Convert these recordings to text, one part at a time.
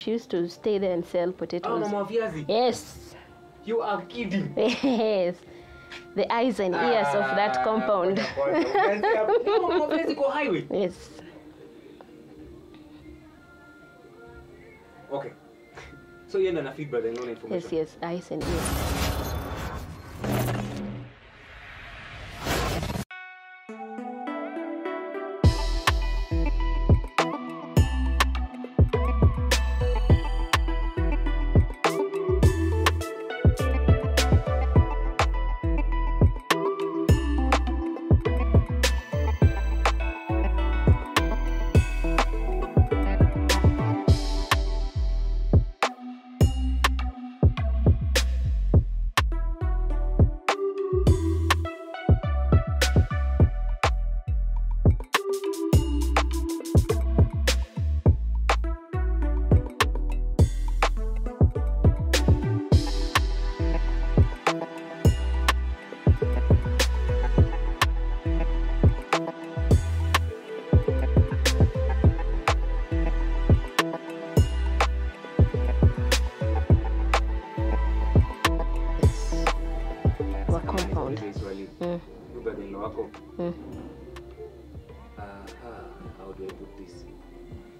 She used to stay there and sell potatoes. Oh, Mama Viazi. Yes. You are kidding. Yes. The eyes and ears of that compound. Highway. Yes. Okay. So you're not a feed brother, no information. Yes, eyes and ears. How do I put this?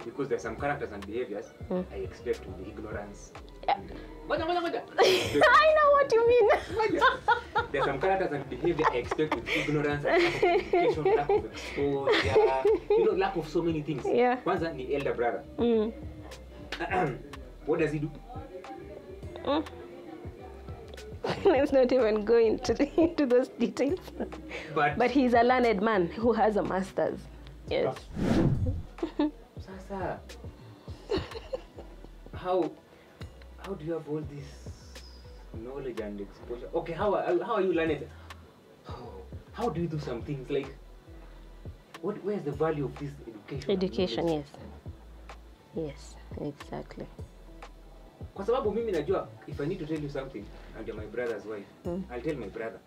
Because there's some characters and behaviors I expect with the ignorance. Yeah. I know what you mean. There's some characters and behavior I expect with ignorance, and lack of education, lack of exposure, lack of so many things. Yeah. Kwanza ni elder brother. What does he do? Let's not even go into those details. But he's a learned man who has a master's. Yes. Sasa, how do you have all this knowledge and exposure? Okay, how are you learning? How do you do some things like? Where's the value of this education? Education, yes. Yes, exactly. Kwa sababu mimi najua, if I need to tell you something and you're my brother's wife, I'll tell my brother.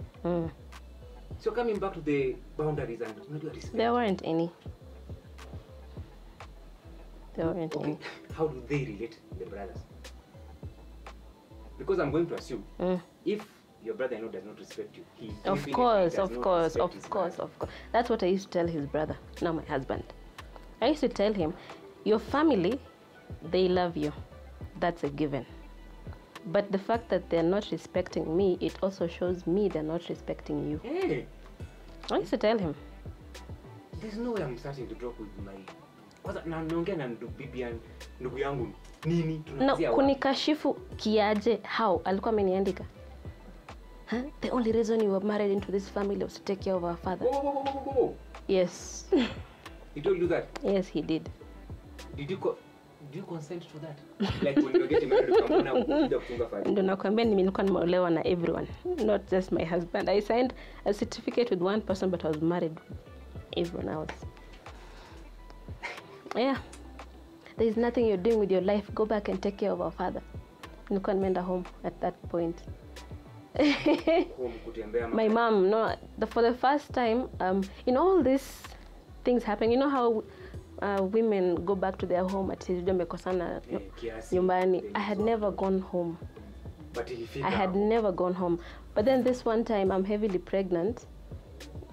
So coming back to the boundaries and respect. There weren't any. There weren't any. How do they relate, the brothers? Because I'm going to assume, if your brother-in-law does not respect you, he of course. That's what I used to tell his brother, now my husband. I used to tell him, your family, they love you. That's a given. But the fact that they're not respecting me, it also shows me they're not respecting you. Hey. I used to tell him. There's no way I'm starting to talk with my... naongea na bibi yangu, ndugu yangu, nini? No, kunikashifu kiaje, how? Alikuwa ameniandika. Huh? The only reason you were married into this family was to take care of our father. Whoa. Yes. He told you that? Yes, he did. Do you consent to that? Like when you're getting married, Ndo nakwambia nilikuwa nimeolewa na everyone, not just my husband. I signed a certificate with one person, but I was married with everyone else. Yeah. There is nothing you're doing with your life. Go back and take care of our father. Nilikuwa nimeenda home at that point. My mom, no, for the first time, in all these things happening, you know how women go back to their home at mekosana nyumbani. I had never gone home. I had never gone home. But then this one time, I'm heavily pregnant.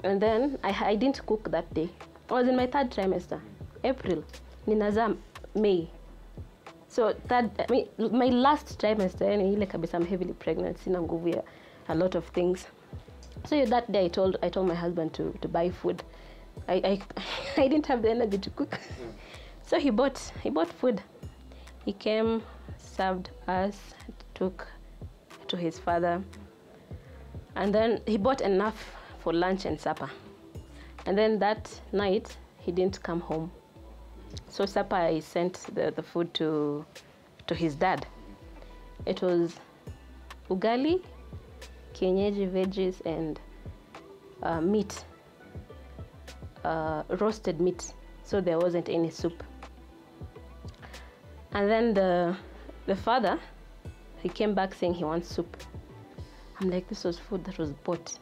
And then I didn't cook that day. I was in my 3rd trimester. April. Ninazam May. So my last trimester, I'm heavily pregnant. Sina nguvu ya a lot of things. So that day I told my husband to buy food. I didn't have the energy to cook. So he bought food. He came, served us, took to his father. And then he bought enough for lunch and supper. And then that night he didn't come home. So supper I sent the food to his dad. It was ugali, kienyeji veggies and meat. Roasted meat, so there wasn't any soup. And then the father, he came back saying he wants soup. I'm like, this was food that was bought.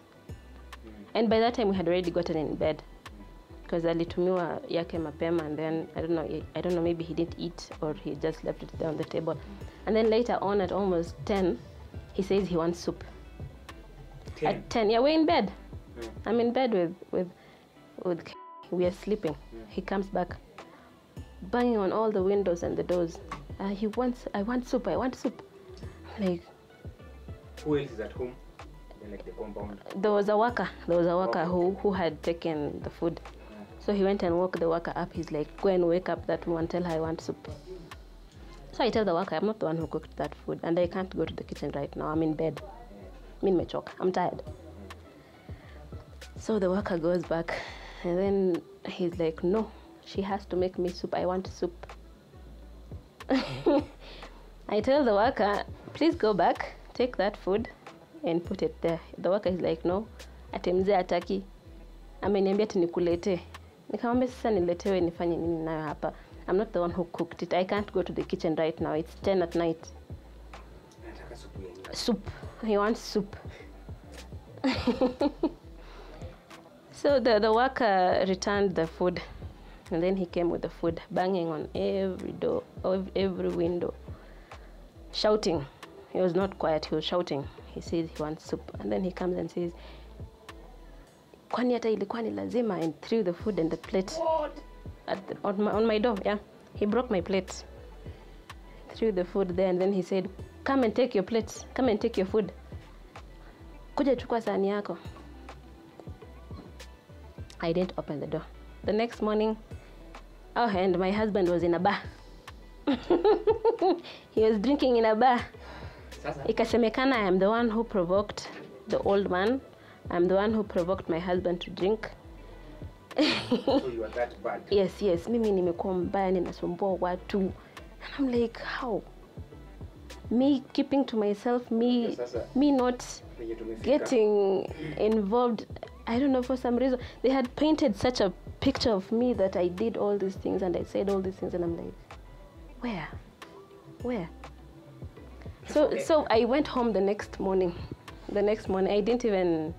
And by that time we had already gotten in bed because alitumiwa yake mapema, and then I don't know, maybe he didn't eat or he just left it there on the table. And then later on at almost 10, he says he wants soup. 10. At 10, yeah, we're in bed. I'm in bed with we are sleeping. He comes back, banging on all the windows and the doors. I want soup. Like, who else is at home? Like the compound. There was a worker who had taken the food. So he went and woke the worker up. He's like, go and wake up that woman, tell her I want soup. So I tell the worker, I'm not the one who cooked that food, and I can't go to the kitchen right now. I'm in bed. I'm tired. So the worker goes back, and then he's like, no, she has to make me soup. I want soup. I tell the worker, please go back, take that food and put it there. The worker is like, no, ati mzee hataki. Ameniambia ati nikulete. Nikamwambia sasa niletewe nifanye nini nayo hapa? I'm not the one who cooked it. I can't go to the kitchen right now. It's 10 at night. Soup. He wants soup. So the worker returned the food, and then he came with the food, banging on every door, every window, shouting. He was not quiet, he was shouting. He says he wants soup, and then he comes and says, kwani hata ilikuwa ni lazima, and threw the food and the plate on my door. Yeah, he broke my plate, threw the food there, and then he said, come and take your plates, come and take your food, kuja chukua sahani yako. I didn't open the door. The next morning, and my husband was in a bar. He was drinking in a bar. Ikasemekana, I am the one who provoked the old man. I'm the one who provoked my husband to drink. So you are that bad? Yes. Mimi nimekuwa mbaya, ninasumbua watu. And I'm like, how? Me keeping to myself, me not getting involved. I don't know, for some reason. They had painted such a picture of me that I did all these things and I said all these things, and I'm like, where? So I went home the next morning. I didn't even,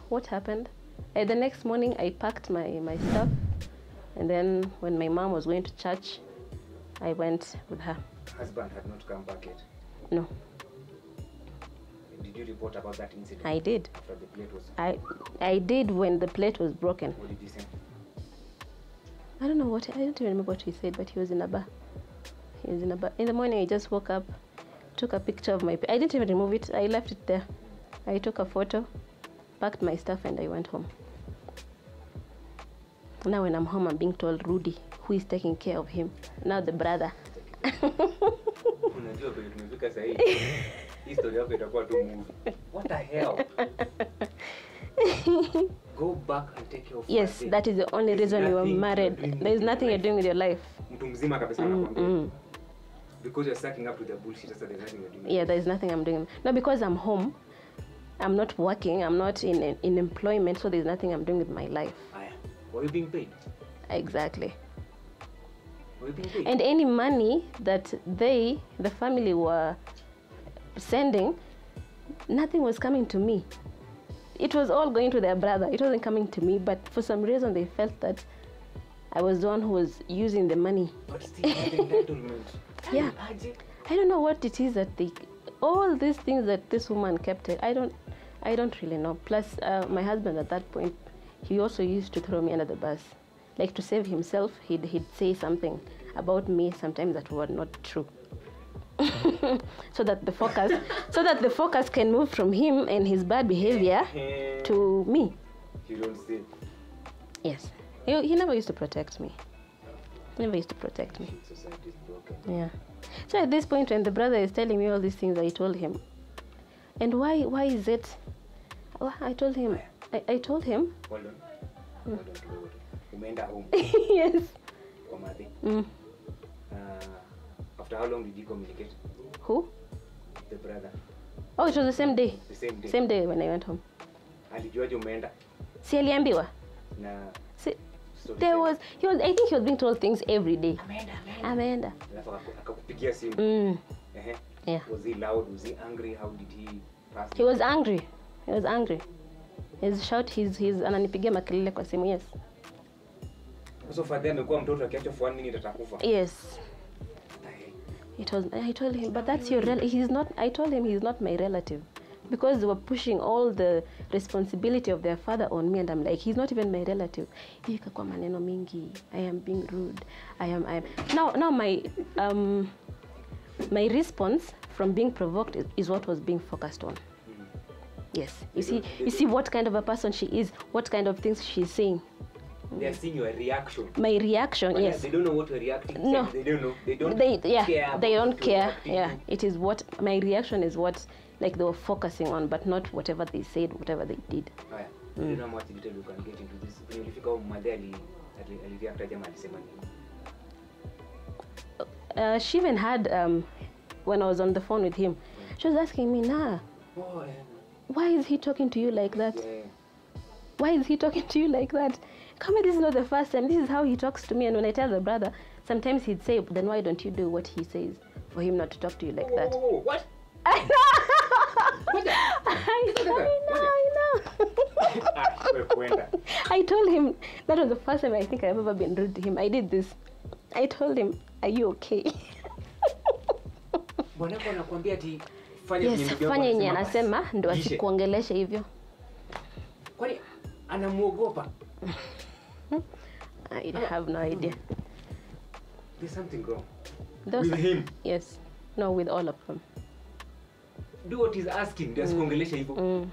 what happened? The next morning I packed my stuff, and then when my mom was going to church, I went with her. Husband had not come back yet? No. Did you report about that incident? I did. After the plate was... I did when the plate was broken. What did he say? I don't even remember what he said, but he was in a bar. In the morning I just woke up, took a picture of my... I didn't even remove it. I left it there. I took a photo, packed my stuff, and I went home. Now when I'm home, I'm being told Rudy, who is taking care of him. Now the brother. What the hell? Go back and take care of Yes, that is the only reason you were married. There is nothing you're doing with your life. Because you're sucking up to the bullshit, so there's nothing you're doing. Yeah, there is nothing I'm doing. No, because I'm home, I'm not working, I'm not in employment, so there's nothing I'm doing with my life. Were you being paid? Exactly. Were you being paid? And any money that the family were sending, nothing was coming to me. It was all going to their brother. It wasn't coming to me, but for some reason they felt that I was the one who was using the money. But still having entitlement. Yeah. I don't know what it is that all these things that this woman kept it. I don't really know. Plus, my husband at that point, he also used to throw me under the bus. Like, to save himself, he'd say something about me sometimes that were not true. so that the focus can move from him and his bad behavior to me. You don't see. Yes. He never used to protect me. Society is broken. Yeah. So at this point, when the brother is telling me all these things, I told him. And why is it? Well, I told him. Hold on. Umenda home. Yes. After how long did you communicate? Who? The brother. Oh, it was the same day. The same day. Same day when I went home. Alijuaje umeenda? Si aliambiwa. Na I think he was being told things every day. Ameenda. Akakupigia simu. Yeah. Was he loud? Was he angry? How did he pass? He was angry. He's ananipigia makelele kwa simu. Yes. So father amekuwa mtoto akiacha for 1 minute atakufa. Yes. I told him, but that's your I told him he's not my relative, because they were pushing all the responsibility of their father on me, and I'm like, he's not even my relative. Ikakuwa maneno mingi. I am being rude. I am now my response from being provoked is what was being focused on. Yes. You see what kind of a person she is, what kind of things she's saying. They're seeing your reaction. My reaction, but yes. They don't know what you're reacting to. No. They don't know. They don't care. They don't care. Yeah. It is what my reaction is, what like they were focusing on, but not whatever they said, whatever they did. Oh, yeah. I don't know how much detail you can get into this. When you figure out mother alireact jamaa alisema nini? She even had when I was on the phone with him, she was asking me, why is he talking to you like that? Yeah. Why is he talking to you like that? Come, this is not the first time. This is how he talks to me. And when I tell the brother, sometimes he'd say, then why don't you do what he says for him not to talk to you like that? What? I know. I told him, that was the first time I think I've ever been rude to him. I did this. I told him, are you okay? Bwanako anakuambia ati fanya yenye anasema ndo asikuongeleshe hivyo. Kwani anamuogopa? I have no idea. There's something wrong with him. Yes. No, with all of them. Do what he's asking. Does kuongelesha hivyo? Yeah.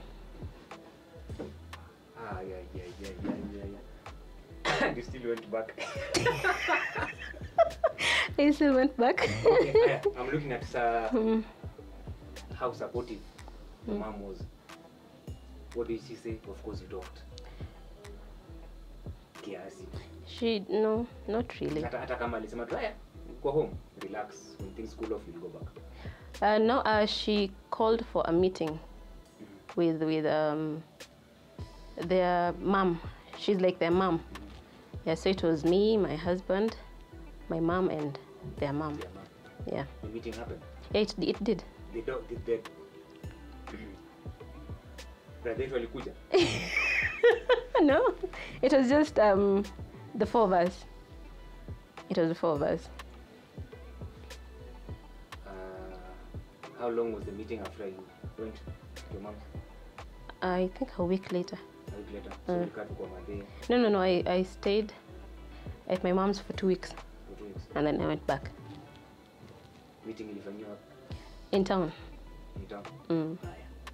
You still went back. I still went back. Okay, I'm looking at how supportive the mom was. What did she say? Of course you talked. Kiasi. No, not really. Hata kama alisema tu go home, relax, when things cool off you'll go back. No, she called for a meeting with their mom. She's like their mom. Yeah, so it was me, my husband, my mom, and their mom. Yeah. The meeting happened? Yeah, it did. Did that? Brother walikuja? No, it was just the 4 of us. It was the 4 of us. How long was the meeting after you went to your mom? I think a week later. A week later? So you can't go there? No. I stayed at my mom's for 2 weeks. For 2 weeks? And then I went back. Meeting ilifanywa? In town. In town?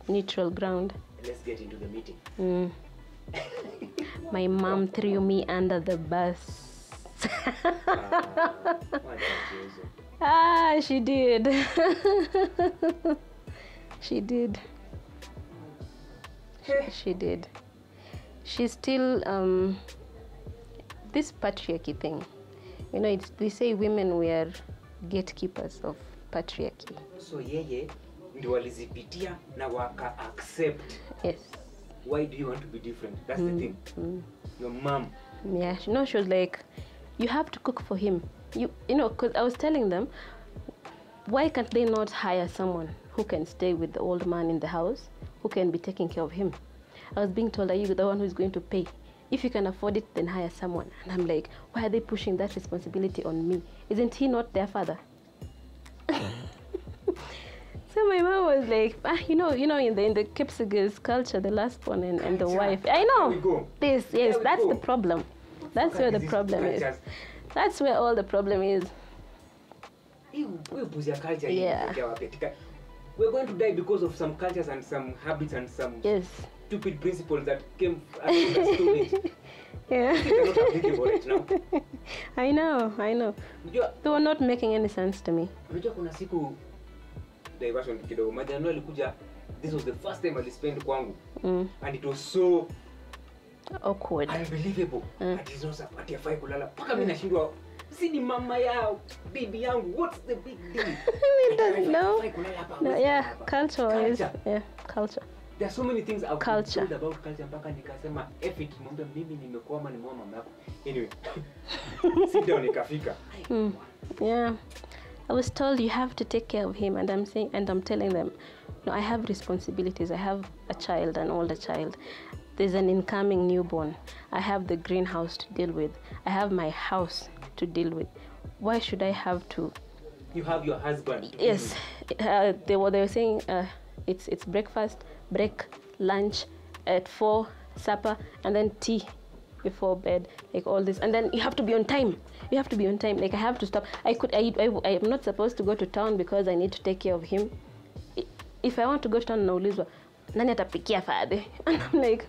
Neutral ground. Let's get into the meeting. My mom threw me under the bus. She did. She did. She did. She's still this patriarchy thing. You know, they say women were gatekeepers of patriarchy. So yeye ndio walizipitia na waka accept. Yes. Why do you want to be different? That's the thing. Your mom. Yeah, she was like, you have to cook for him. You know, because I was telling them, why can't they not hire someone who can stay with the old man in the house, who can be taking care of him? I was being told, are you the one who's going to pay? If you can afford it, then hire someone. And I'm like, why are they pushing that responsibility on me? Isn't he not their father? So my mom was like, you know, in the Chepflix culture, the last one and the wife. I know. Yes, that's the problem. That's where the problem is. That's where all the problem is. Yeah. We're going to die because of some cultures and some habits and some stupid principles that came after the students. Yeah. They're not applicable right now. I know. They were not making any sense to me. Unajua kuna siku diversion kidogo. Madhano alikuja. This was the first time I spent kwangu. And it was so awkward. Unbelievable. Ati zosa ati afai kulala. Paka mimi nashindwa. Si ni mama yao, bibi yangu. What's the big deal? We don't know. No, yeah, culture. Yeah, culture. There are so many things I've told about culture mpaka nikasema F it, mwambie mimi nimekuama ni mama yako. Anyway. Sit down nikafika. Yeah. I was told you have to take care of him, and I'm telling them, no, I have responsibilities. I have a child, an older child. There's an incoming newborn. I have the greenhouse to deal with. I have my house to deal with. Why should I have to? You have your husband. Yes. They were saying it's breakfast, break, lunch, at 4, supper, and then tea before bed, like all this. And then you have to be on time. You have to be on time. Like I have to stop. I'm not supposed to go to town because I need to take care of him. If I want to go to town, naulizwa, nani atapikia father? And I'm like,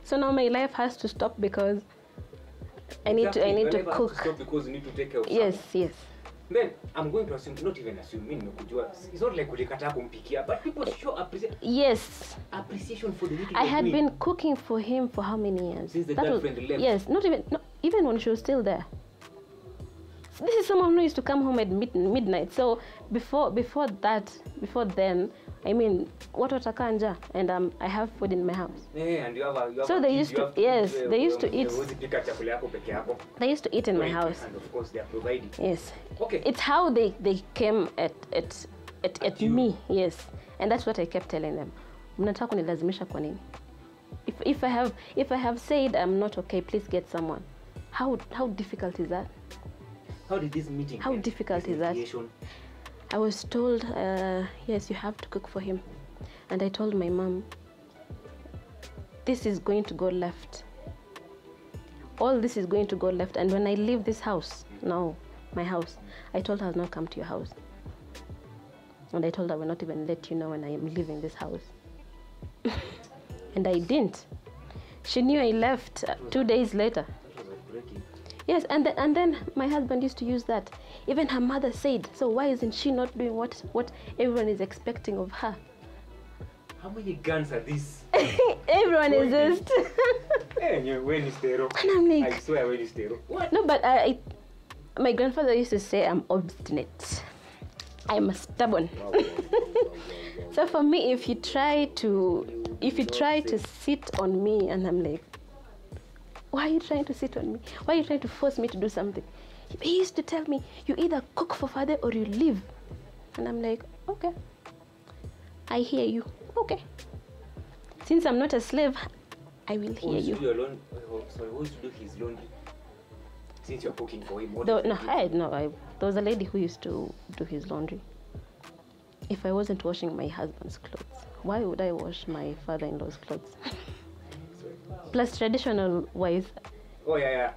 so now my life has to stop because I need to cook. Stop because you need to take care of Yes, someone. yes. Then I'm going to assume, not even assume, it's not like ulikataa kumpikia, but people show appreciation for the little. I had been cooking for him for how many years? Since the girlfriend left. Yes, not even when she was still there. This is someone who used to come home at midnight. So before then, I mean, what watakanja, and I have food in my house. Yeah, and you have so they used to, yes, they used to eat. They used to eat in my house. And of course they are providing. Yes. Okay. It's how they came at me, yes, and that's what I kept telling them. Mnataka kunilazimisha kwa nini? If I have said I'm not okay, please get someone. How difficult is that? How did this meeting? How difficult is that? I was told, yes, you have to cook for him. And I told my mom, this is going to go left. All this is going to go left. And when I leave this house, now, my house, I told her I'll not come to your house. And I told her I will not even let you know when I am leaving this house. And I didn't. She knew I left 2 days later. Yes, and then my husband used to use that. Even her mother said, so why isn't she not doing what everyone is expecting of her? How many guns are these? Everyone is just... When is Tero? And I'm like... I swear, when is Tero? What? No, but my grandfather used to say I'm obstinate. I'm stubborn. Wow. So for me, if you try to sit on me, and I'm like, why are you trying to sit on me? Why are you trying to force me to do something? He used to tell me, you either cook for father or you leave. And I'm like, okay. I hear you. Okay. Since I'm not a slave, I will hear you. Who used to do his laundry? Since you're cooking for him, There was a lady who used to do his laundry. If I wasn't washing my husband's clothes, why would I wash my father-in-law's clothes? Plus, traditional wise. Oh yeah.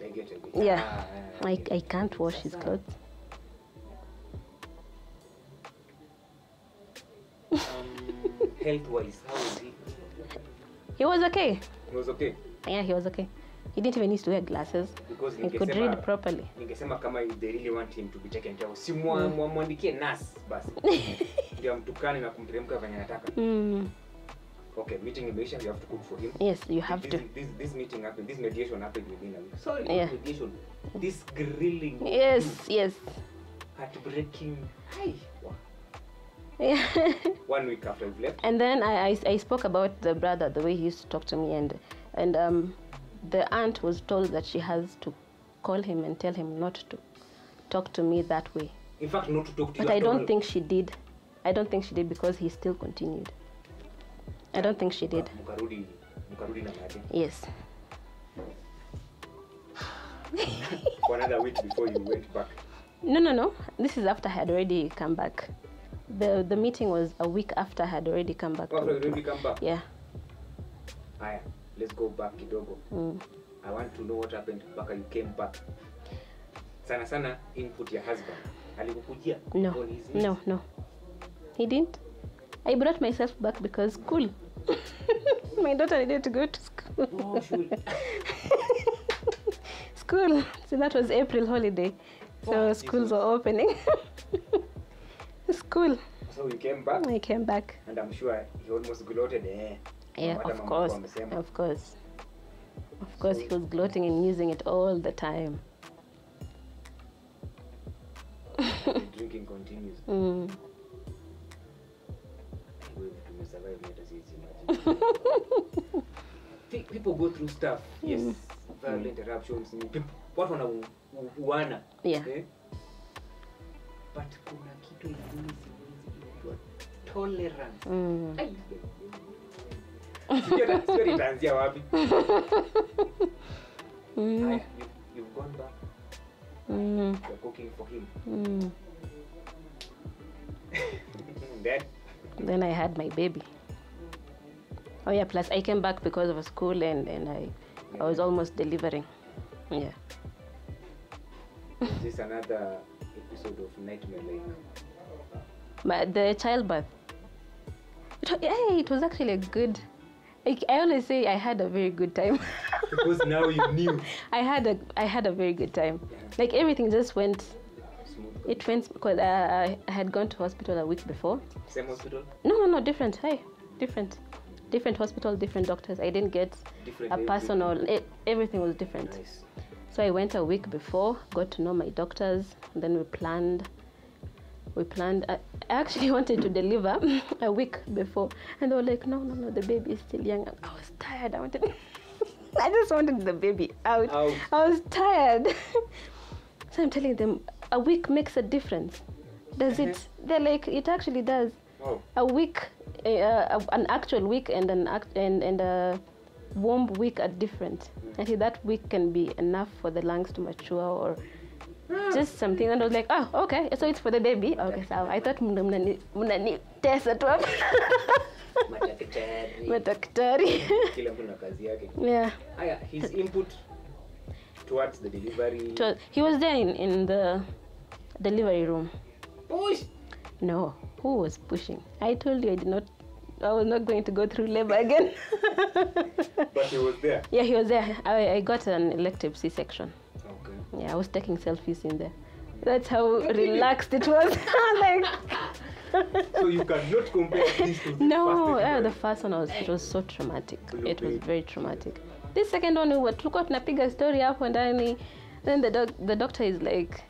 I get it. Yeah, I can't wash his clothes. Health-wise, how is he? He was okay. He was okay. Yeah, he was okay. He didn't even need to wear glasses. Because he could read properly. Ningesema kama they really want him to be taken care of. Si mwandikie nurse basi. Ndio mtukane na kumteremka venye anataka. Okay, meeting imeisha, you have to cook for him. Yes, you have to. This meeting happened, this mediation happened within a week. Sorry, yeah. Mediation. This grilling. Yes. Heartbreaking. Hi. Wow. Yeah. 1 week after we left. And then I spoke about the brother, the way he used to talk to me, and the aunt was told that she has to call him and tell him not to talk to me that way. In fact, not to talk to you. But I don't think she did. I don't think she did because he still continued. I don't think she did. Mukarudi na maji. Yes. For another week before you went back. No. This is after I had already come back. The meeting was a week after I had already come back. After you already come back? Yeah. Aya, let's go back kidogo. I want to know what happened back when you came back. Sana input your husband. Alikukujia? No. He didn't. I brought myself back because school. My daughter needed to go to school. Oh, sure. School. So that was April holiday. So schools were opening. School. So you came back? I came back. And I'm sure he almost gloated. Yeah, of course. Of course, he was gloating and using it all the time. The drinking continues. People go through stuff. Yes, violent interruptions. What wanna? Yeah. But kuna kitu ingine tolerance. Story itaanzia wapi? You've gone back. You're cooking for him. Then I had my baby. Oh yeah, plus I came back because of school and I was almost delivering. Yeah. Is this another episode of Nightmare Lake? But the childbirth. It was actually a good. I always say I had a very good time. Because now you knew. I had a very good time. Yeah. Like everything just went. Smooth. It went because I had gone to hospital a week before. Same hospital? No, different. Different hospital, different doctors. I didn't get different a personal. Everything was different. Nice. So I went a week before, got to know my doctors, and then we planned. I actually wanted to deliver a week before, and they were like, no, the baby is still young. I was tired. I just wanted the baby out. I was tired. So I'm telling them, a week makes a difference. Does it? They're like, it actually does. Oh. A week, an actual week and a womb week are different. I think that week can be enough for the lungs to mature or just something. And I was like, oh, okay, so it's for the baby. Okay, so I thought mnani tesa tu hapa. Madaktari. Kila mtu na kazi yake. Yeah. His input towards the delivery. He was there in the delivery room. Push. No, who was pushing? I told you I was not going to go through labor again. But he was there? Yeah, he was there. I got an elective C-section. Okay. Yeah, I was taking selfies in there. That's how relaxed it was. Like. So you cannot compare this to the first one it was so traumatic. It was very traumatic. This second one, tulikuwa tunapiga story hapo ndani. Then the doctor is like,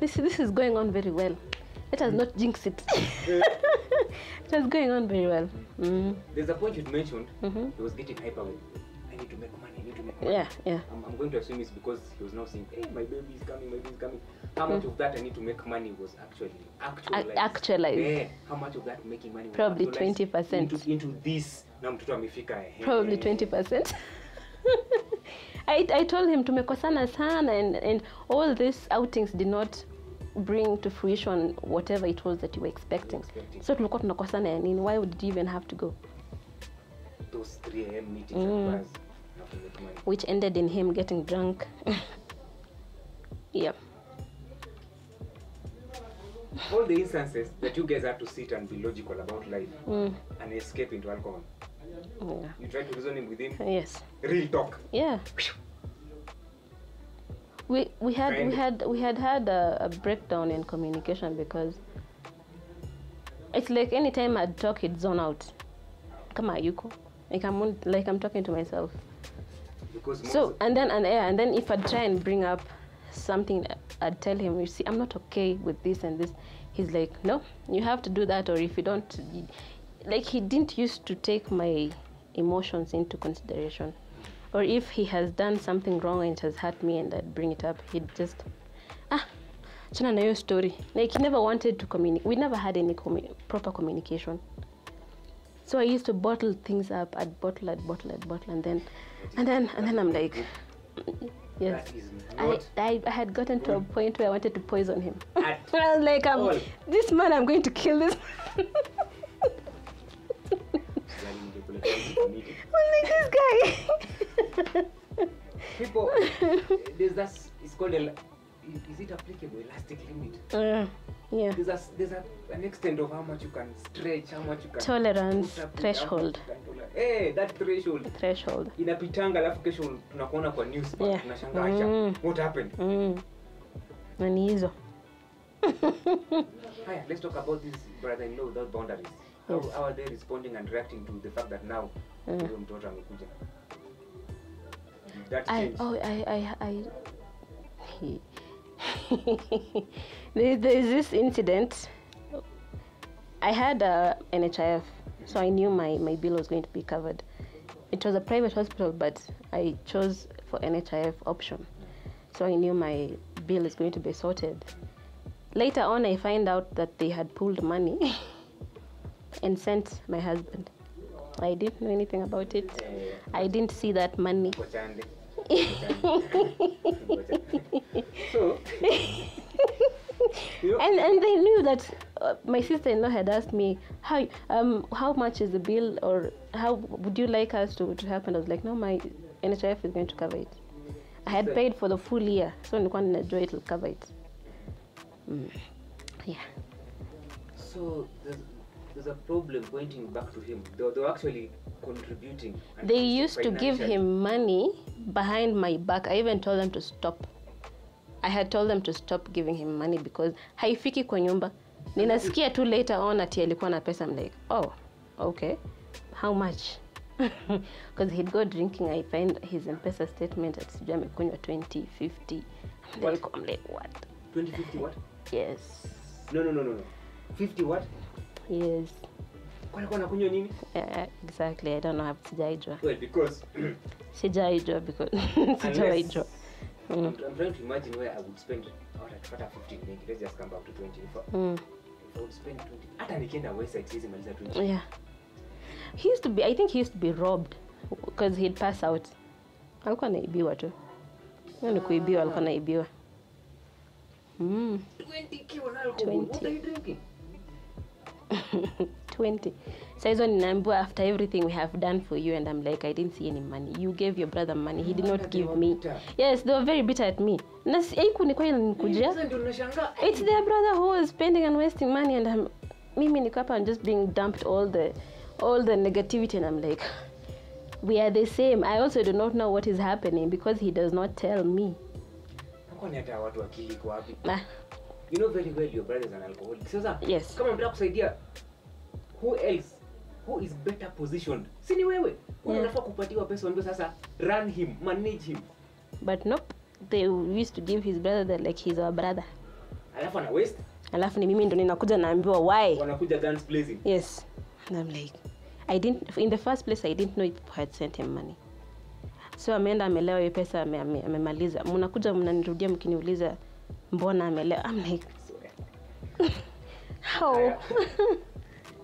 this is going on very well. Let us not jinx it. It was going on very well. There's a point you mentioned. He was getting hyper with, I need to make money. Yeah. I'm going to assume it's because he was now saying, hey, my baby is coming. How much of that I need to make money was actualized? Yeah. How much of that making money was probably 20%. Into this, na mtoto amefika. Probably 20%. I told him tumekosana sana and all these outings did not bring to fruition whatever it was that you were expecting. So tulikuwa tunakosana ya nini? Why would you even have to go? Those 3 a.m. meetings and bars. Which ended in him getting drunk. Yeah. All the instances that you guys have to sit and be logical about life and escape into alcohol. Yeah. You try to reason with him? Yes. Real talk. Yeah. We had a breakdown in communication because it's like anytime I'd talk, he'd zone out. Kama yuko. Like I'm talking to myself. So and then if I'd try and bring up something, I'd tell him, you see, I'm not okay with this and this. He's like, no, you have to do that, or if you don't, like he didn't used to take my emotions into consideration. Or if he has done something wrong and it has hurt me and I'd bring it up, he'd just, chana na yo story. Like he never wanted to communicate. We never had any proper communication. So I used to bottle things up. I'd bottle, and then I'm like, yes. I had gotten to a point where I wanted to poison him. I was like, this man, I'm going to kill this. Like this guy. People, there's that. It's called is it applicable? Elastic limit. Yeah. There's an extent of how much you can stretch, how much you can tolerance threshold. That threshold. Inapitanga alafu kesho tunakuona kwa news tunashangaa what happened? Nani hizo? Haya, let's talk about this brother-in-law without boundaries. How are they responding and reacting to the fact that now mtoto amekuja? That change. There's this incident. I had a NHIF, so I knew my bill was going to be covered. It was a private hospital, but I chose for NHIF option, so I knew my bill is going to be sorted. Later on, I find out that they had pulled money and sent my husband. I didn't know anything about it. I didn't see that money. So, and they knew that my sister-in-law had asked me how much is the bill, or how would you like us to help, and I was like, no, my NHIF is going to cover it. I had paid for the full year, so nilikuwa ninajua it will cover it. Yeah. So there's a problem pointing back to him. They were actually contributing. They used to give him money behind my back. I even told them to stop. I had told them to stop giving him money because haifiki kwa nyumba. Ninasikia tu later on ati alikuwa na pesa. I'm like, oh, okay. How much? Because he'd go drinking. I find his M-Pesa statement at sijui amekunywa 20, 50. I'm like, what? 20, 50 what? Yes. No. 50 what? Yes. Kwa nakunywa nini? Exactly. I don't know. Sijaijua. Well, because sijaijua because sijaijua. I'm trying to imagine where I would spend. Alright, 15 maybe. Let's just come back to 20. If I would spend 20. Hata nikienda West Side siwezi maliza 20. Yeah. I think he used to be robbed because he'd pass out. Alikuwa naibiwa tu. Ni kuibiwa, alikuwa naibiwa. 20 kilos alcohol. What are you drinking? 20. So hizo ninaambiwa after everything we have done for you, and I'm like, I didn't see any money. You gave your brother money. He did not give me. Yes, they were very bitter at me. Na haiku ni kwa inanikujia. It's their brother who was spending and wasting money, and mimi niko hapa and just being dumped all the negativity, and I'm like, we are the same. I also do not know what is happening because he does not tell me. You know very well your brother is an alcoholic. Sasa, yes. Kama mtaka kusaidia, who else? Who is better positioned? Si ni wewe. Unafaa kupatiwa pesa ndio sasa run him, manage him. But nope. They used to give his brother that like he's our brother. Alafu ana waste. Alafu ni mimi ndo ninakuja naambiwa why. Wanakuja guns blazing. Yes. And I'm like, in the first place I didn't know if I had sent him money. So ameenda amelewa hiyo pesa amemaliza. Mnakuja mnanirudia mkiniuliza mbona amelewa. I'm like, how?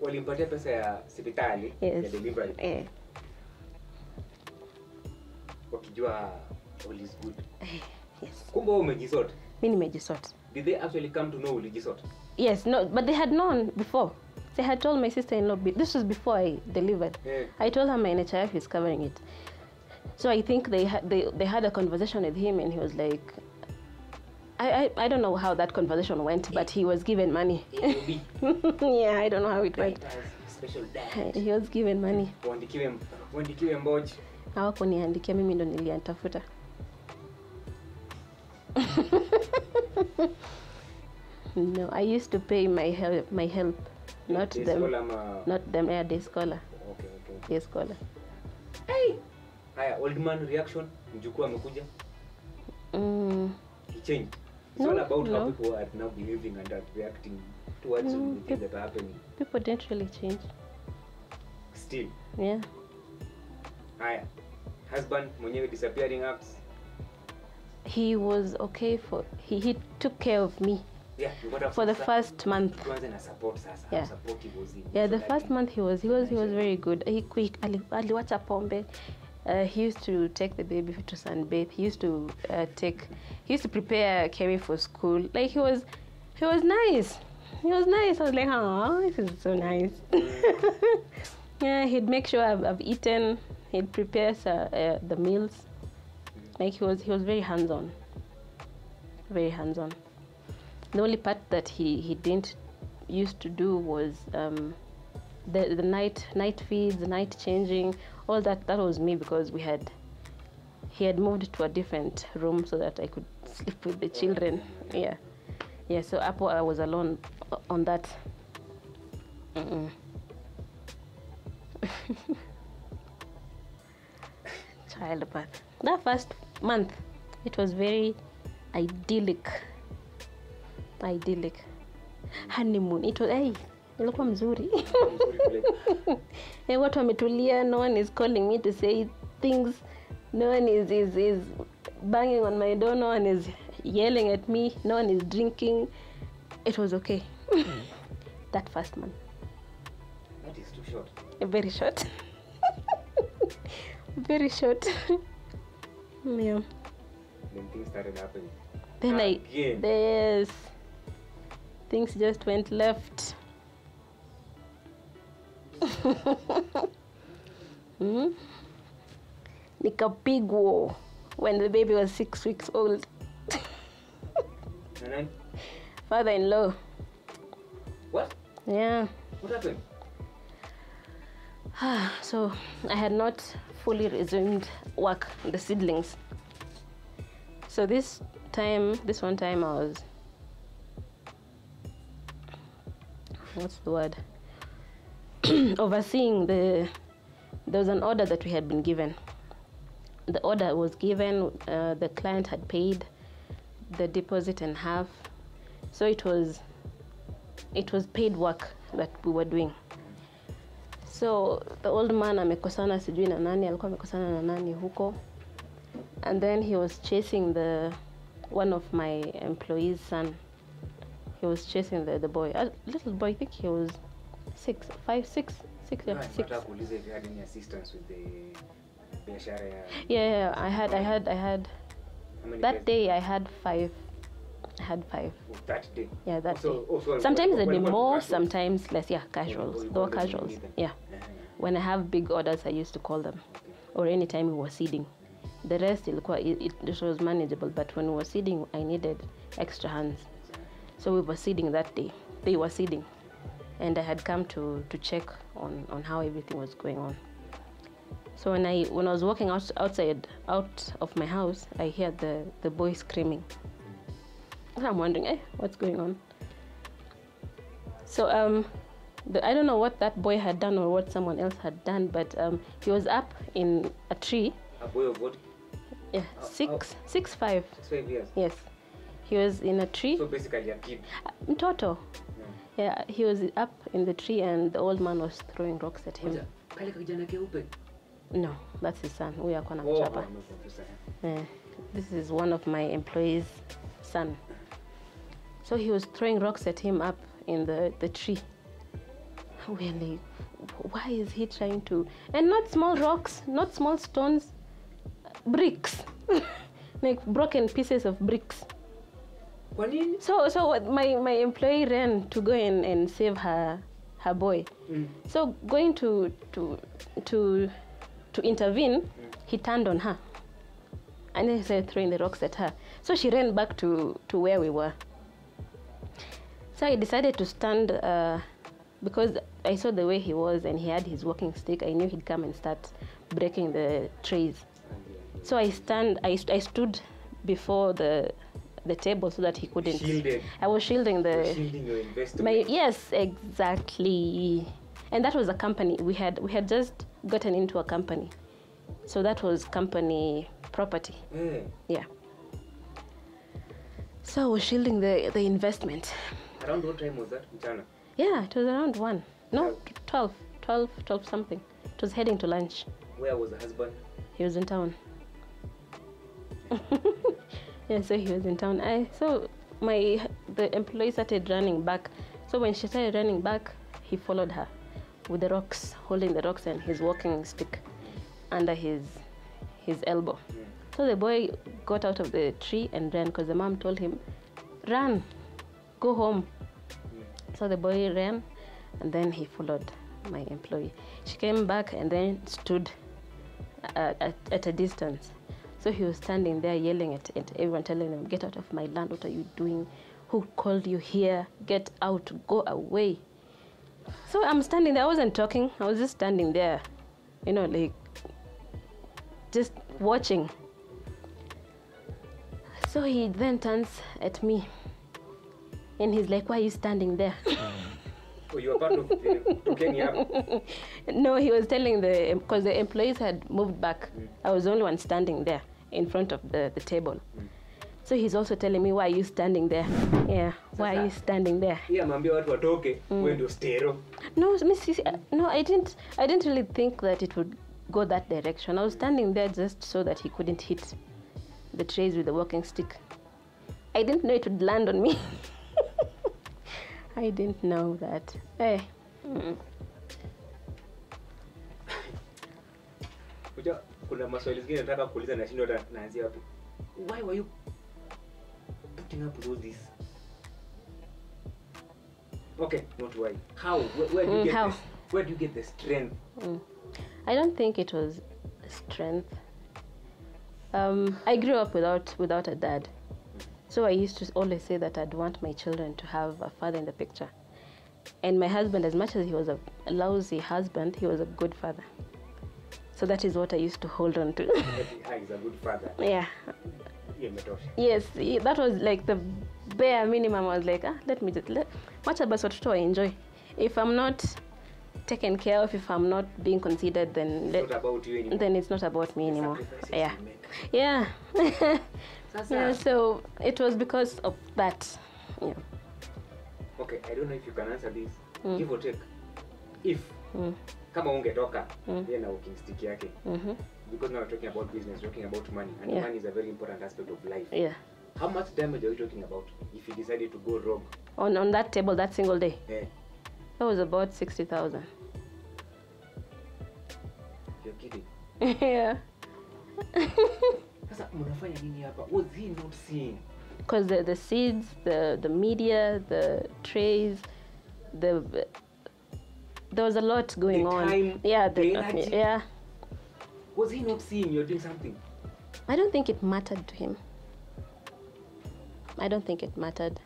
Walimpatia pesa ya hospitali ya delivery. Wakijua all is good. Yes. Kumbe umejisort. Mimi nimejisort. Did they actually come to know ulijisort? Yes, no, but they had known before. They had told my sister-in-law, this was before I delivered. Yeah. I told her my NHIF is covering it. So I think they had a conversation with him, and he was like, I don't know how that conversation went, but he was given money. Yeah, I don't know how it went. Special dad. He was given money. Wandikiwe mboji. Hawakuniandikia, mimi ndo niliantafuta. No, I used to pay my help. Not them. Not them. Yeah, day scholar. Okay. Day scholar. Hey! Haya, old man reaction. Mjukuu amekuja. He changed. It's all about how people are now behaving and are reacting towards the things that are happening. People didn't really change. Still. Yeah. Haya. Husband mwenyewe disappearing apps. He was okay he took care of me. Yeah, for the first month. Yeah. Yeah, the first month he was very good. He quick aliwacha pombe. He used to take the baby to sunbathe. He used to prepare Kemi for school. Like he was nice. He was nice. I was like, oh, this is so nice. Yeah, he'd make sure I've eaten. He'd prepare the meals. Like he was very hands-on. Very hands-on. The only part that he didn't used to do was the night feeds, the night changing, all that was me, because he had moved to a different room so that I could sleep with the children. Yeah, so Apple, I was alone on that. Childbirth. That first month, it was very idyllic. Honeymoon. It was ilikuwa mzuri. Watu wametulia, no one is calling me to say things. No one is banging on my door, no one is yelling at me, no one is drinking. It was okay. That first month. That is too short. Very short. Very short. Yeah. Then things started happening. Then Again. yes, things just went left. Nikapigwo when the baby was 6 weeks old. And then? Father-in-law. What? Yeah. What happened? So I had not fully resumed work on the seedlings. So this one time I was, what's the word? Overseeing there was an order that we had been given. The order was given, the client had paid the deposit in half. So it was paid work that we were doing. So the old man amekosana sijui na nani, alikuwa amekosana na nani huko. And then he was chasing one of my employees' son. He was chasing the boy, a little boy. I think he was 6. I kuuliza if you had any assistance with the biashara. Yeah, I had. That day I had 5. Oh, that day? Yeah, that day. Sorry, sometimes there'd be more, sometimes less. Yeah, casuals. They were casuals. Yeah. When I have big orders, I used to call them. Or anytime we were seeding. The rest, it was manageable. But when we were seeding, I needed extra hands. So we were seeding that day. They were seeding. And I had come to check on how everything was going on. So when I was walking out of my house, I heard the boy screaming. I'm wondering, what's going on? So I don't know what that boy had done or what someone else had done, but he was up in a tree. A boy of what? Yeah, 6'5". 5 years. Yes, he was in a tree. So basically a kid. Mtoto. Yeah, he was up in the tree and the old man was throwing rocks at him. No, that's his son. We are Chapa. This is one of my employees' son. So he was throwing rocks at him up in the tree. We're like, why is he trying to? And not small rocks, not small stones, bricks, like broken pieces of bricks. So my employee ran to go and save her boy. So going to intervene, he turned on her, and then he started throwing the rocks at her. So she ran back to where we were. So I decided to stand because I saw the way he was and he had his walking stick. I knew he'd come and start breaking the trays. So I stood before the table so that he couldn't. Shielded. I was shielding shielding your investment. Yes, exactly. And that was a company. We had just gotten into a company. So that was company property. Yeah. So I was shielding the investment. Around what time was that? Mchana? Yeah, it was around 1. No, 12 something. It was heading to lunch. Where was the husband? He was in town. Yeah, so he was in town. So the employee started running back. So when she started running back, he followed her with the rocks, holding the rocks and his walking stick under his elbow. So the boy got out of the tree and ran because the mom told him, run, go home. So the boy ran and then he followed my employee. She came back and then stood at a distance. So he was standing there yelling at everyone, telling them, get out of my land, what are you doing? Who called you here? Get out, go away. So I'm standing there, I wasn't talking, I was just standing there, like just watching. So he then turns at me and he's like, why are you standing there? Oh, you were part of Kenya? No, he was telling because the employees had moved back. I was the only one standing there in front of the table. So he's also telling me, why are you standing there? Yeah, why are you standing there? Yeah, mambia watu watoke, wendo stero. No, I didn't really think that it would go that direction. I was standing there just so that he couldn't hit the trays with the walking stick. I didn't know it would land on me. I didn't know that. Hey. kuna maswali zingine nataka kuuliza na shindo hata naanzia hapo. Why were you putting up with all this? Okay, not why. How? Where do you get this? Where do you get the strength? I don't think it was strength. I grew up without a dad. So I used to always say that I'd want my children to have a father in the picture. And my husband, as much as he was a lousy husband, he was a good father. So that is what I used to hold on to. He's a good father. Yeah. Yes, that was like the bare minimum. I was like, let me just much about what I enjoy. If I'm not taken care of, if I'm not being considered, then it's not about you anymore. Then it's not about me anymore. Yeah. Yeah. Yeah, so it was because of that. Yeah. Okay, I don't know if you can answer this. Give or take. If kama ungetoka yeye na walking stick yake. Because now we're talking about business, talking about money, and money is a very important aspect of life. Yeah. How much damage are we talking about if you decided to go rogue? On that table that single day? Yeah. That was about 60,000. You're kidding? Yeah. Sasa mnafanya nini hapa? Was he not seeing? Because the seeds, the media, the trays, there was a lot going on. Time, yeah, the energy. Yeah. Was he not seeing you're doing something? I don't think it mattered to him. I don't think it mattered.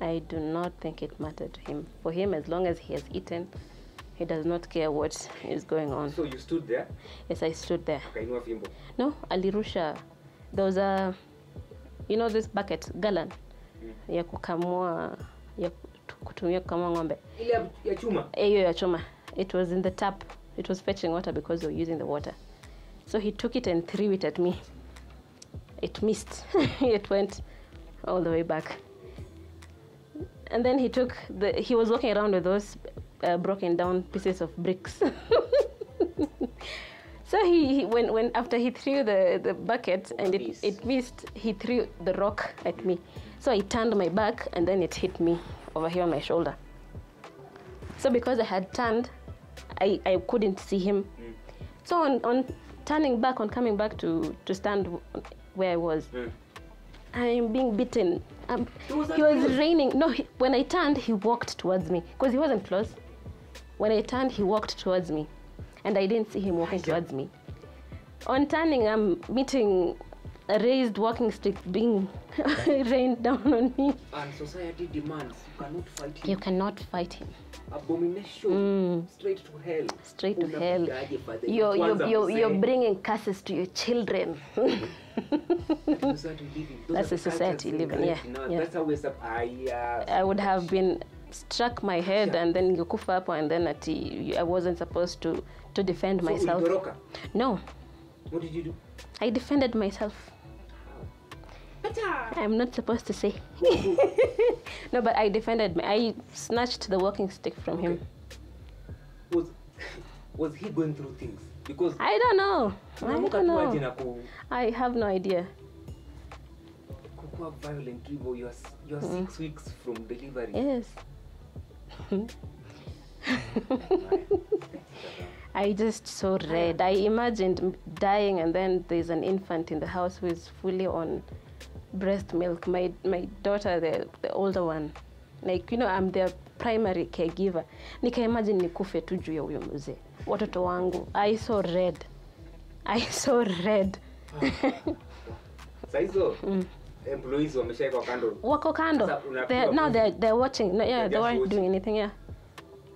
I do not think it mattered to him. For him, as long as he has eaten, he does not care what is going on. So you stood there? Yes, I stood there. Ukainua fimbo? No, alirusha. There was a, you know, this bucket, gallon, ya kukamua, ya kutumia kukamua ng'ombe. Ile ya chuma? Hiyo ya chuma. It was in the tap. It was fetching water because we were using the water. So he took it and threw it at me. It missed. It went all the way back. And then he was walking around with those broken down pieces of bricks. So when after he threw the bucket and it missed, he threw the rock at me. So I turned my back and then it hit me over here on my shoulder. So because I had turned, I couldn't see him. So on turning back, on coming back to stand where I was, I'm being beaten. He was raining. No, when I turned, he walked towards me because he wasn't close. When I turned, he walked towards me, and I didn't see him walking towards me. On turning, I'm meeting a raised walking stick being rained down on me. And society demands you cannot fight him. You cannot fight him. Abomination. Straight to hell. Straight to hell. You're bringing curses to your children. That's the society living. Yeah. That's how we're I would have been struck my head and then ngekufa hapo, and then I wasn't supposed to defend myself. No. What did you do? I defended myself. I'm not supposed to say. No, but I defended me. I snatched the walking stick from him. Was he going through things? Because I don't know. I have no idea. Violent, you're 6 weeks from delivery. Yes. I just saw red. I imagined dying, and then there's an infant in the house who is fully on breast milk. My daughter, the older one, like, you know, I'm their primary caregiver. Nika imagine nikufe tu juu ya huyo mzee. Watoto wangu. I saw red. Saizo employees wameshaika kando. Wako kando. They're watching. No, yeah, they weren't doing anything. Yeah.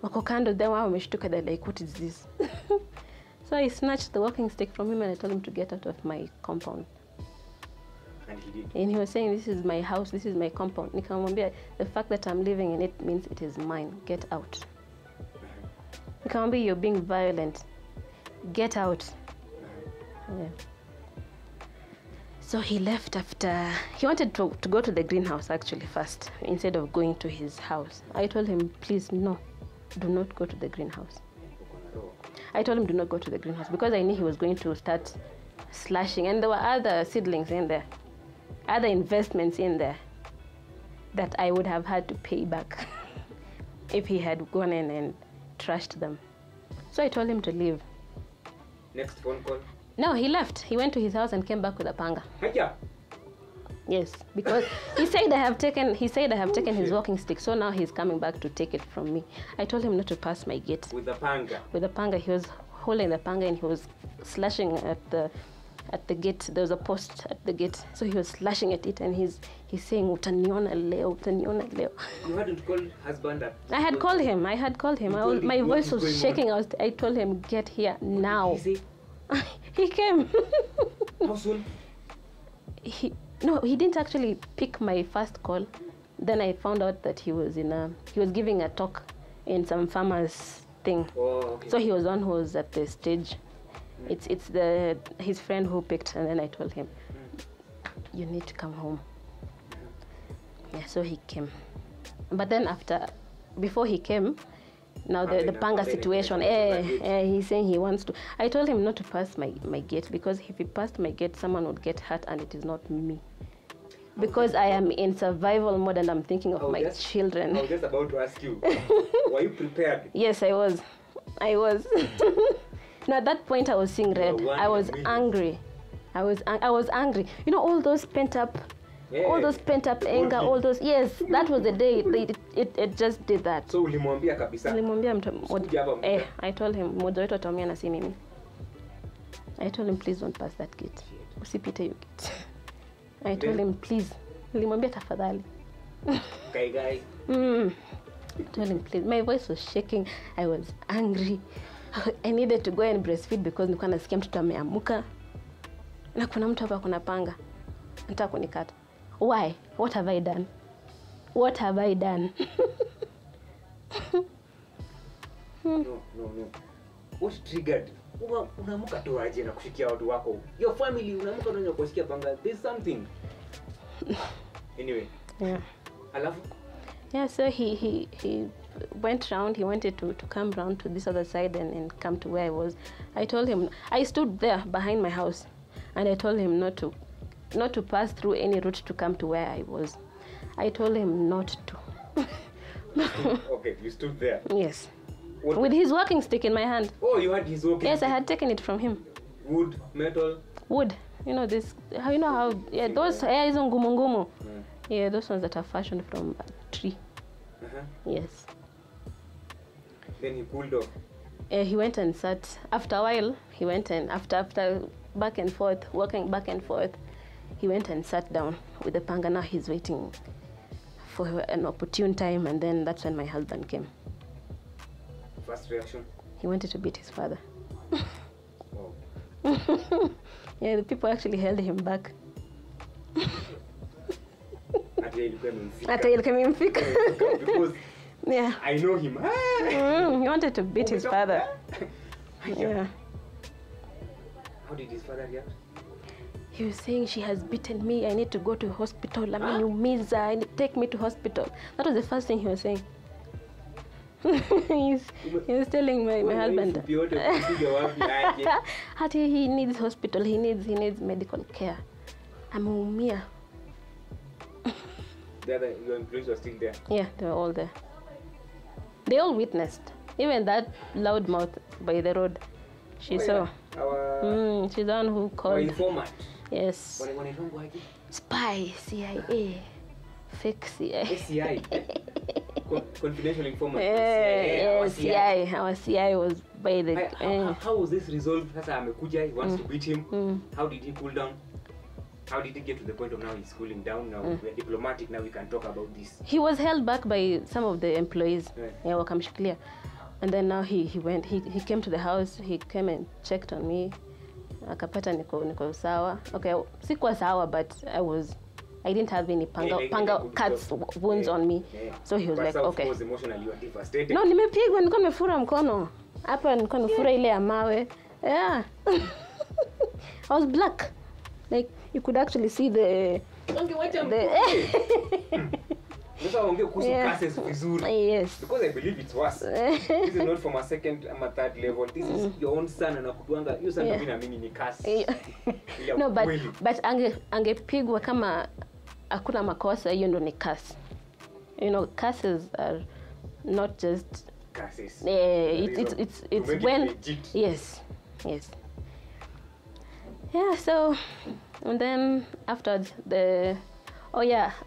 Wako kando. Then wao wameshtuka. They're like, what is this? So I snatched the walking stick from him and I told him to get out of my compound. And he did. And he was saying, this is my house, this is my compound. Nikamwambia, the fact that I'm living in it means it is mine. Get out. Nikamwambia, you're being violent. Get out. Yeah. So he left after, he wanted to go to the greenhouse actually first, instead of going to his house. I told him, please, no, do not go to the greenhouse. I told him, do not go to the greenhouse, because I knew he was going to start slashing. And there were other seedlings in there, other investments in there that I would have had to pay back if he had gone in and trashed them. So I told him to leave. Next phone call. No, he left. He went to his house and came back with a panga. Hiya. Yes, because he said I have taken his walking stick, so now he's coming back to take it from me. I told him not to pass my gate. With the panga. With the panga, he was holding the panga and he was slashing at the gate. There was a post at the gate, so he was slashing at it and he's saying utaniona leo, utaniona leo. You hadn't called husband? I had called him. My voice was shaking. I told him, get here now. What did he say? He came. How soon? No, he didn't actually pick my first call. Then I found out that he was giving a talk in some farmers thing. Oh, okay. So he was one who was at the stage. It's his friend who picked, and then I told him, you need to come home. Yeah, so he came. But then before he came, now the panga situation, he's saying he wants to. I told him not to pass my gate, because if he passed my gate, someone would get hurt, and it is not me. Because I am in survival mode and I'm thinking of my children. I was just about to ask you, were you prepared? Yes, I was. No, at that point I was seeing red. I was angry. I was angry. You know, all those pent up anger, all those. Yes, that was the day it just did that. So ulimwambia kabisa? Nilimwambia I told him mmoja wetu ataumia na si mimi. I told him, please don't pass that gate. Usipite hiyo gate. I told him, please. Nilimwambia tafadhali. Guy. I told him, please. My voice was shaking. I was angry. I needed to go and breastfeed because nilikuwa nasikia mtoto ameamuka. Na kuna mtu hapa kuna panga. Nataka kunikata. Why? What have I done? No. What triggered? Unamuka tu aje na kushikia watu wako? Your family unamuka tu kusikia panga. There's something. Anyway. Yeah. Alafu? Yeah, so he went round. He wanted to come round to this other side and come to where I was. I told him, I stood there behind my house, and I told him not to pass through any route to come to where I was. I told him not to. Okay, you stood there. Yes. What? With his walking stick in my hand. Oh, you had his walking stick? Yes, I had taken it from him. Wood, metal? Wood. You know this. How those hizo ngumu ngumu. Yeah, those ones that are fashioned from a tree. Yes. Then he pulled off. He went and sat. After a while, he went and after back and forth, walking back and forth, he went and sat down with the panga. Now he's waiting for an opportune time, and then that's when my husband came. First reaction? He wanted to beat his father. Oh. Yeah, the people actually held him back. Hata ilikuwa imemfika. Because yeah. I know him. He wanted to beat his father. Yeah. How did his father react? He was saying, she has beaten me. I need to go to hospital. Ameniumiza. Take me to hospital. That was the first thing he was saying. he was telling my husband. He needs hospital. He needs medical care. Ameumia. Your employees were still there? Yeah, they were all there. They all witnessed. Even that loudmouth by the road. She saw. Yeah. She's the one who called. Our informant? Yes. Spy, CIA. Fake CIA. CIA? Confidential informant? CIA. Our CIA was by the... How was this resolved? Sasa amekuja, he wants to beat him. How did he cool down? How did he get to the point of now he's cooling down? Now we're diplomatic, now we can talk about this. He was held back by some of the employees. Yeah, wakamshikilia. And then now he came to the house, he came and checked on me. Akapata niko sawa. Okay, sikuwa sawa, but I didn't have any panga cuts, wounds on me. So he was like, okay. Of course, emotionally you are devastated. No, nimepigwa, nilikuwa nimefura mkono. Hapa nilikuwa nimefura ile ya mawe. Yeah. I was black. Like, you could actually see the yes. Because I believe it's worse. This is not from a second or third level. This is your own son and akutuanga. Your son ni kasi. No, but angepigwa kama hakuna makosa, hiyo ndo ni kasi. You know, curses are not just curses. It's when legit. Yes. Yeah, so and then after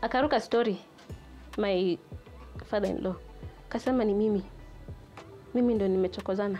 akaruka story, my father-in-law kasema ni mimi ndo nimechokozana.